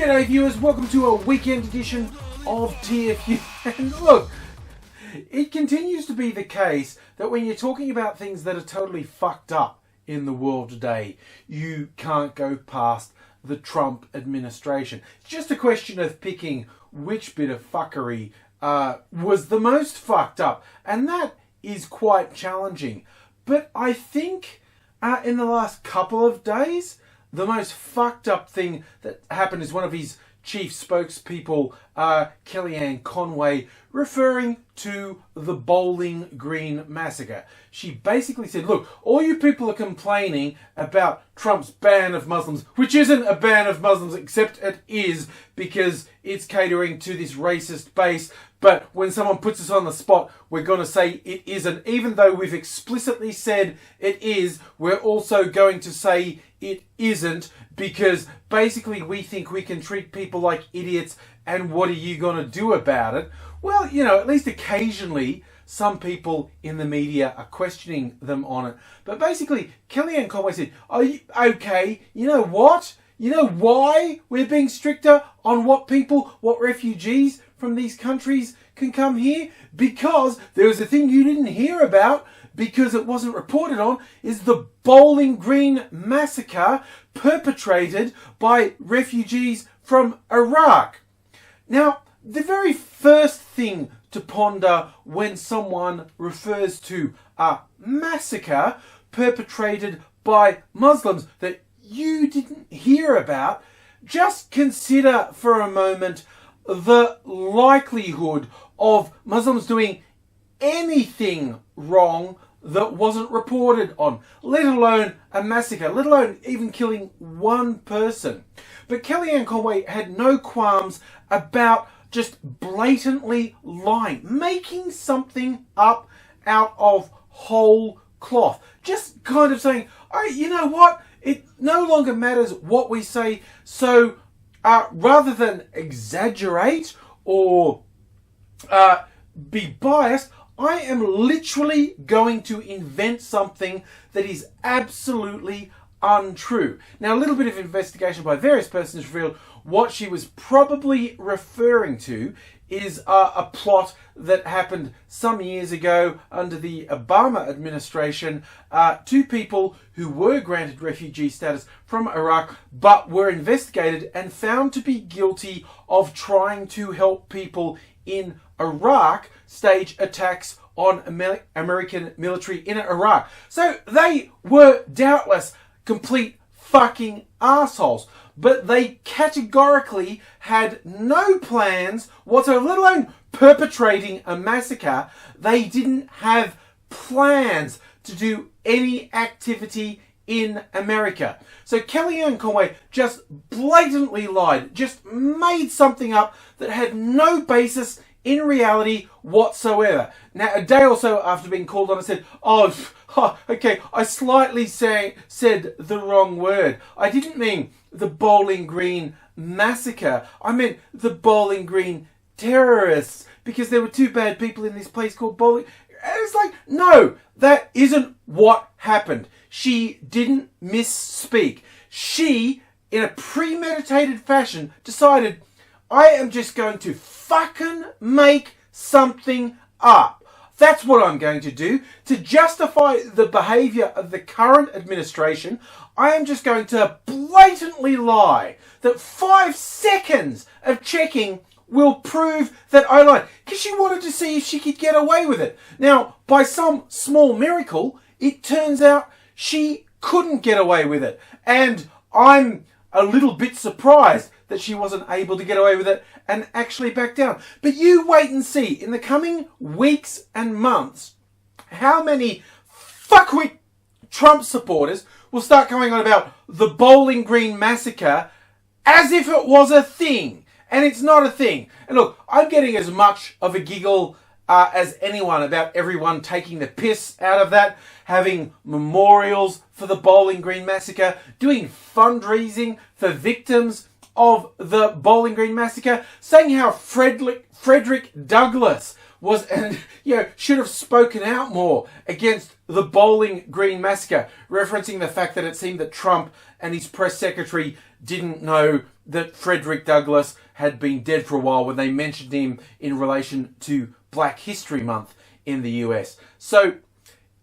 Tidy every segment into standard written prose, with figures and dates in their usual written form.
G'day viewers, welcome to a weekend edition of TFU. And look, it continues to be the case that when you're talking about things that are totally fucked up in the world today, you can't go past the Trump administration. It's just a question of picking which bit of fuckery was the most fucked up, and that is quite challenging. But I think in the last couple of days, the most fucked up thing that happened is one of his chief spokespeople, Kellyanne Conway, referring to the Bowling Green Massacre. She basically said, look, all you people are complaining about Trump's ban of Muslims, which isn't a ban of Muslims, except it is because it's catering to this racist base. But when someone puts us on the spot, we're going to say it isn't. Even though we've explicitly said it is, we're also going to say it isn't, because basically we think we can treat people like idiots, and what are you going to do about it? Well, you know, at least occasionally some people in the media are questioning them on it. But basically, Kellyanne Conway said, "Are you okay? You know what? You know why we're being stricter on what refugees from these countries can come here? Because there was a thing you didn't hear about, because it wasn't reported on, is the Bowling Green Massacre perpetrated by refugees from Iraq." Now, the very first thing to ponder when someone refers to a massacre perpetrated by Muslims that you didn't hear about, just consider for a moment the likelihood of Muslims doing anything wrong that wasn't reported on, let alone a massacre, let alone even killing one person. But Kellyanne Conway had no qualms about just blatantly lying, making something up out of whole cloth. Just kind of saying, oh, you know what? It no longer matters what we say. So rather than exaggerate or be biased, I am literally going to invent something that is absolutely untrue. Now, a little bit of investigation by various persons revealed what she was probably referring to is a plot that happened some years ago under the Obama administration. Two people who were granted refugee status from Iraq but were investigated and found to be guilty of trying to help people in Iraq stage attacks on American military in Iraq. So they were doubtless complete fucking assholes, but they categorically had no plans whatsoever, let alone perpetrating a massacre. They didn't have plans to do any activity in America. So Kellyanne Conway just blatantly lied, just made something up that had no basis in reality whatsoever. Now, a day or so after being called on, I said, okay, I slightly said the wrong word. I didn't mean the Bowling Green Massacre. I meant the Bowling Green terrorists, because there were two bad people in this place called Bowling. And it's like, no, that isn't what happened. She didn't misspeak. She, in a premeditated fashion, decided, I am just going to fucking make something up. That's what I'm going to do. To justify the behaviour of the current administration, I am just going to blatantly lie that 5 seconds of checking will prove that I lied. Because she wanted to see if she could get away with it. Now, by some small miracle, it turns out she couldn't get away with it. And I'm a little bit surprised that she wasn't able to get away with it and actually back down. But you wait and see in the coming weeks and months how many fuckwit Trump supporters will start going on about the Bowling Green Massacre as if it was a thing. And it's not a thing. And look, I'm getting as much of a giggle as anyone about everyone taking the piss out of that, having memorials for the Bowling Green Massacre, doing fundraising for victims of the Bowling Green Massacre, saying how Frederick Douglass and should have spoken out more against the Bowling Green Massacre, referencing the fact that it seemed that Trump and his press secretary didn't know that Frederick Douglass had been dead for a while when they mentioned him in relation to Black History Month in the US. So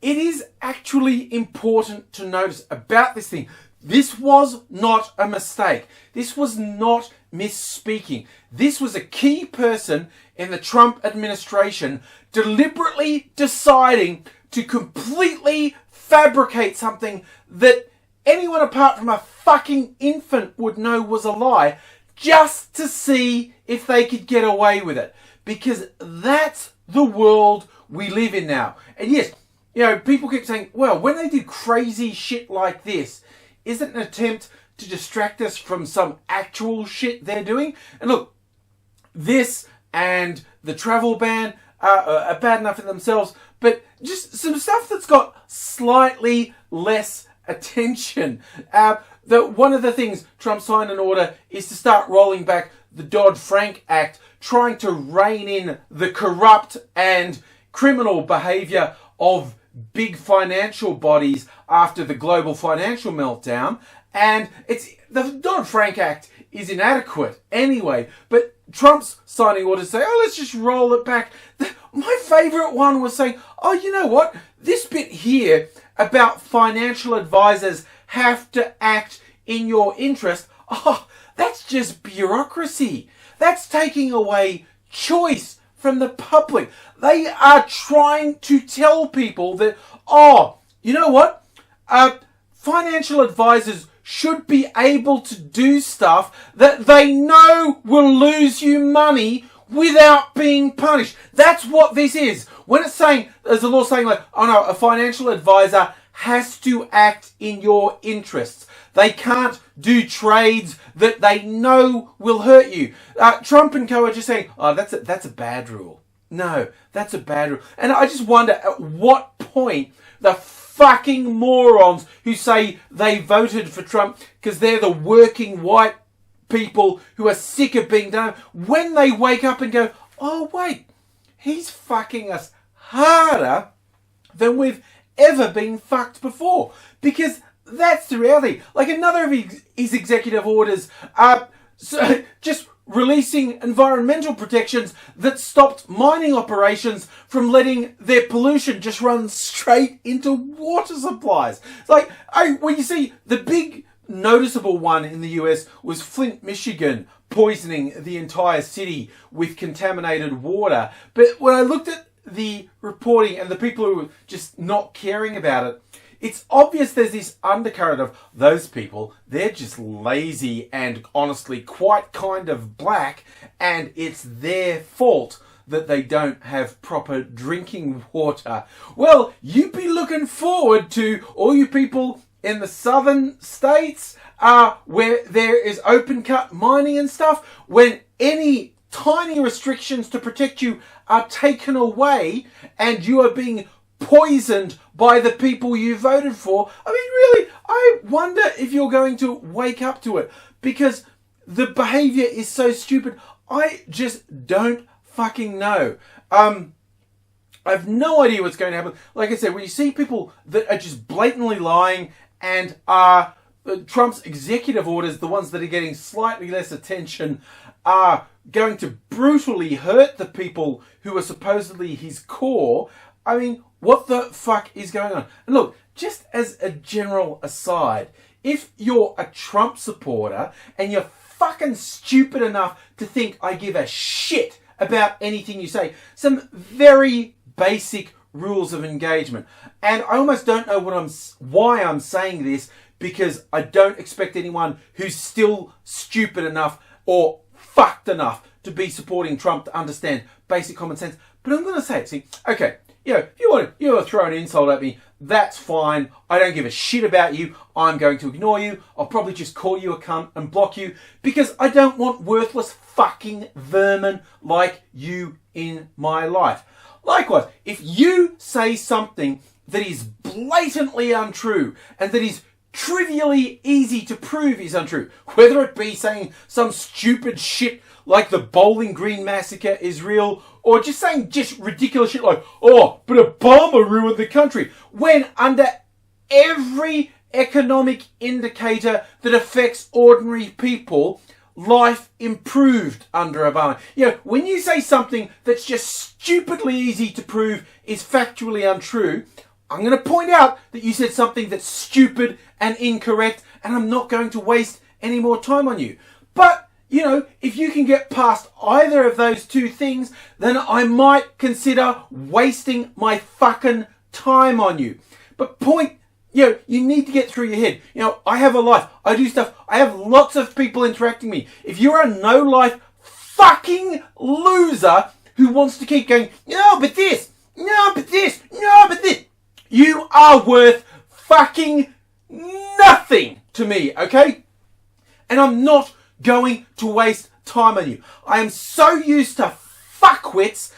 it is actually important to notice about this thing. This was not a mistake. This was not misspeaking. This was a key person in the Trump administration deliberately deciding to completely fabricate something that anyone apart from a fucking infant would know was a lie, just to see if they could get away with it. Because that's the world we live in now. And yes, people keep saying, well, when they do crazy shit like this, is it an attempt to distract us from some actual shit they're doing? And look, this and the travel ban are bad enough in themselves, but just some stuff that's got slightly less attention. That one of the things Trump signed an order is to start rolling back the Dodd-Frank Act, trying to rein in the corrupt and criminal behaviour of big financial bodies after the global financial meltdown. And the Dodd-Frank Act is inadequate anyway, but Trump's signing orders say, oh, let's just roll it back. My favourite one was saying, oh, you know what? This bit here about financial advisors have to act in your interest. Oh, that's just bureaucracy. That's taking away choice from the public. They are trying to tell people that, oh, you know what? Financial advisors should be able to do stuff that they know will lose you money without being punished. That's what this is. When it's saying, there's a law saying like, oh no, a financial advisor has to act in your interests. They can't do trades that they know will hurt you. Trump and co are just saying, oh, that's a bad rule. No, that's a bad rule. And I just wonder at what point the fucking morons who say they voted for Trump because they're the working white people who are sick of being done, when they wake up and go, oh wait, he's fucking us harder than we've ever been fucked before. Because that's the reality. Like another of his executive orders, just releasing environmental protections that stopped mining operations from letting their pollution just run straight into water supplies. It's like, when you see the big noticeable one in the US was Flint, Michigan, poisoning the entire city with contaminated water. But when I looked at the reporting and the people who were just not caring about it, it's obvious there's this undercurrent of those people, they're just lazy and honestly quite kind of black, and it's their fault that they don't have proper drinking water. Well, you'd be looking forward to all you people in the southern states where there is open cut mining and stuff, when any tiny restrictions to protect you are taken away and you are being poisoned by the people you voted for. I mean, really, I wonder if you're going to wake up to it, because the behaviour is so stupid. I just don't fucking know. I have no idea what's going to happen. Like I said, when you see people that are just blatantly lying and are Trump's executive orders, the ones that are getting slightly less attention, are going to brutally hurt the people who are supposedly his core. I mean, what the fuck is going on? And look, just as a general aside, if you're a Trump supporter and you're fucking stupid enough to think I give a shit about anything you say, some very basic rules of engagement. And I almost don't know why I'm saying this, because I don't expect anyone who's still stupid enough or fucked enough to be supporting Trump to understand basic common sense. But I'm going to say it. See, okay, if you want to throw an insult at me, that's fine. I don't give a shit about you. I'm going to ignore you. I'll probably just call you a cunt and block you, because I don't want worthless fucking vermin like you in my life. Likewise, if you say something that is blatantly untrue and that is trivially easy to prove is untrue, whether it be saying some stupid shit like the Bowling Green Massacre is real, or just saying just ridiculous shit like, oh, but Obama ruined the country, when under every economic indicator that affects ordinary people, life improved under Obama. You know, when you say something that's just stupidly easy to prove is factually untrue, I'm going to point out that you said something that's stupid and incorrect, and I'm not going to waste any more time on you. But, you know, if you can get past either of those two things, then I might consider wasting my fucking time on you. But you need to get through your head. You know, I have a life. I do stuff. I have lots of people interacting with me. If you're a no-life fucking loser who wants to keep going, no, but this, no, but this, no, but this, you are worth fucking nothing to me, okay? And I'm not going to waste time on you. I am so used to fuckwits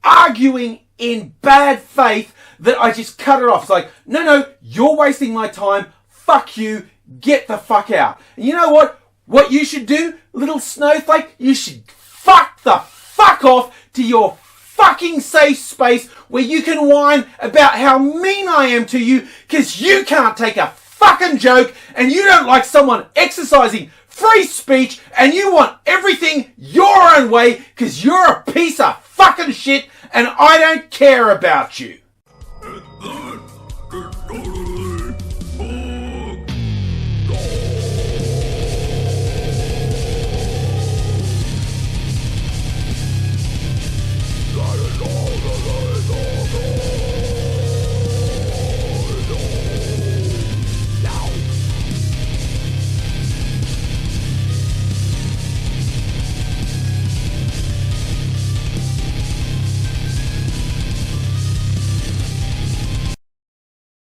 arguing in bad faith that I just cut it off. It's like, no, you're wasting my time. Fuck you. Get the fuck out. And you know what? What you should do, little snowflake? You should fuck the fuck off to your fucking safe space where you can whine about how mean I am to you because you can't take a fucking joke and you don't like someone exercising free speech and you want everything your own way because you're a piece of fucking shit and I don't care about you.